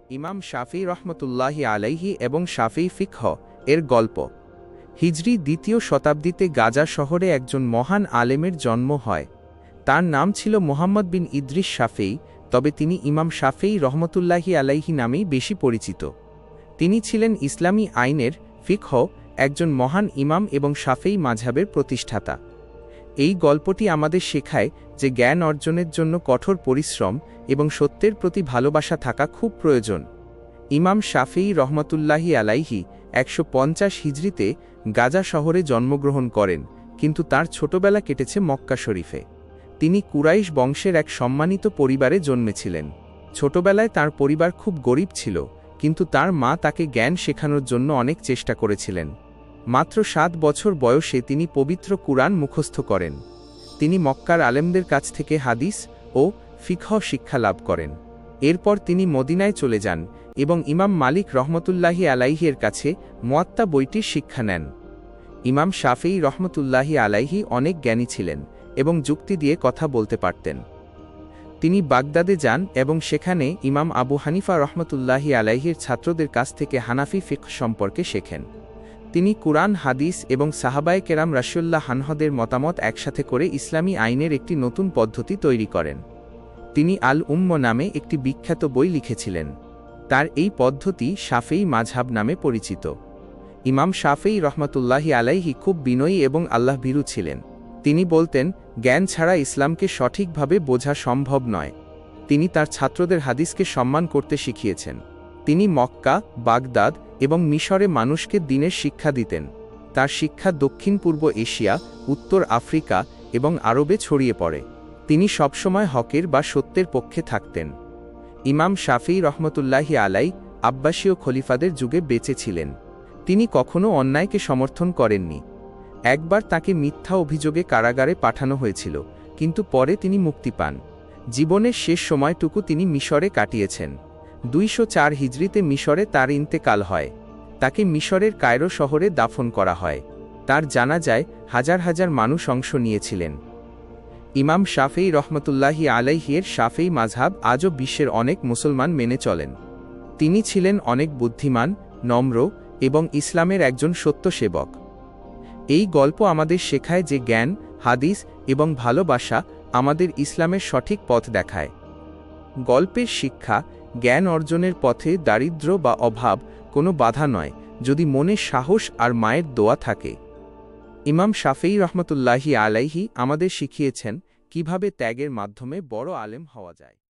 ইমাম শাফিঈ রহমতুল্লাহি আলাইহি এবং শাফিঈ ফিকহ এর গল্প। হিজরি ২য় শতাব্দীতে গাজা শহরে একজন মহান আলেমের জন্ম হয়। তার নাম ছিল মুহাম্মদ বিন ইদ্রিস শাফিঈ, তবে তিনি ইমাম শাফিঈ রহমতুল্লাহি আলাইহি নামেই বেশি পরিচিত। তিনি ছিলেন ইসলামী আইনের ফিকহ একজন মহান ইমাম এবং শাফিঈ মাযহাবের প্রতিষ্ঠাতা। এই গল্পটি আমাদের শেখায় যে জ্ঞান অর্জনের জন্য কঠোর পরিশ্রম এবং সত্যের প্রতি ভালোবাসা থাকা খুব প্রয়োজন। ইমাম শাফিঈ রহমতুল্লাহি আলাইহি ১৫০ হিজরিতে গাজা শহরে জন্মগ্রহণ করেন, কিন্তু তার ছোটবেলা কেটেছে মক্কা শরীফে। তিনি কুরাইশ বংশের এক সম্মানিত পরিবারে জন্মেছিলেন। ছোটবেলায় তার পরিবার খুব গরিব ছিল, কিন্তু তার মা তাকে জ্ঞান শেখানোর জন্য অনেক চেষ্টা করেছিলেন। মাত্র ৭ বছর বয়সে তিনি পবিত্র কুরআন মুখস্থ করেন। তিনি মক্কার আলেমদের কাছ থেকে হাদিস ও ফিকহ শিক্ষা লাভ করেন। এরপর তিনি মদিনায় চলে যান এবং ইমাম মালিক রহমতুল্লাহি আলাইহির কাছে মুয়াত্তা বইটির শিক্ষা নেন। ইমাম শাফিঈ রহমতুল্লাহি আলাইহি অনেক জ্ঞানী ছিলেন এবং যুক্তি দিয়ে কথা বলতে পারতেন। তিনি বাগদাদে যান এবং সেখানে ইমাম আবু হানিফা রহমতুল্লাহি আলাইহির ছাত্রদের কাছ থেকে হানাফি ফিকহ সম্পর্কে শেখেন। তিনি কুরআন, হাদিস এবং সাহাবায়ে কেরাম রাশিউল্লাহ আনহুদের মতামত একসাথে করে ইসলামী আইনের একটি নতুন পদ্ধতি তৈরি করেন। তিনি আল উম্ম নামে একটি বিখ্যাত বই লিখেছিলেন। তার এই পদ্ধতি শাফিঈ মাযহাব নামে পরিচিত। ইমাম শাফিঈ রহমতুল্লাহি আলাইহি খুব বিনয়ী এবং আল্লাহভীরু ছিলেন। তিনি বলতেন, জ্ঞান ছাড়া ইসলামকে সঠিকভাবে বোঝা সম্ভব নয়। তিনি তার ছাত্রদের হাদিসকে সম্মান করতে শিখিয়েছেন। তিনি মক্কা, বাগদাদ এবং মিশরে মানুষকে দ্বীনের শিক্ষা দিতেন। তার শিক্ষা দক্ষিণ পূর্ব এশিয়া, উত্তর আফ্রিকা এবং আরবে ছড়িয়ে পড়ে। তিনি সবসময় হকের বা সত্যের পক্ষে থাকতেন। ইমাম শাফিঈ রহমতুল্লাহি আলাই আব্বাসীয় খলিফাদের যুগে বেঁচে ছিলেন। তিনি কখনও অন্যায়কে সমর্থন করেননি। একবার তাকে মিথ্যা অভিযোগে কারাগারে পাঠানো হয়েছিল, কিন্তু পরে তিনি মুক্তি পান। জীবনের শেষ সময়টুকু তিনি মিশরে কাটিয়েছেন। ২০৪ হিজরিতে মিশরে তার ইন্তেকাল হয়। তাকে মিশরের কায়রো শহরে দাফন করা হয়। তার জানাজায় হাজার হাজার মানুষ অংশ নিয়েছিলেন। ইমাম শাফিঈ রহমতুল্লাহি আলাইহির শাফিঈ মাযহাব আজও বিশ্বের অনেক মুসলমান মেনে চলেন। তিনি ছিলেন অনেক বুদ্ধিমান, নম্র এবং ইসলামের একজন সত্য সেবক। এই গল্প আমাদের শেখায় যে জ্ঞান, হাদিস এবং ভালোবাসা আমাদের ইসলামের সঠিক পথ দেখায়। গল্পের শিক্ষা, জ্ঞান অর্জনের পথে দারিদ্র্য বা অভাব কোনো বাধা নয়, যদি মনে সাহস আর মায়ের দোয়া থাকে। ইমাম শাফিঈ রহমতুল্লাহি আলাইহি আমাদের শিখিয়েছেন কিভাবে ত্যাগের মাধ্যমে বড় আলেম হওয়া যায়।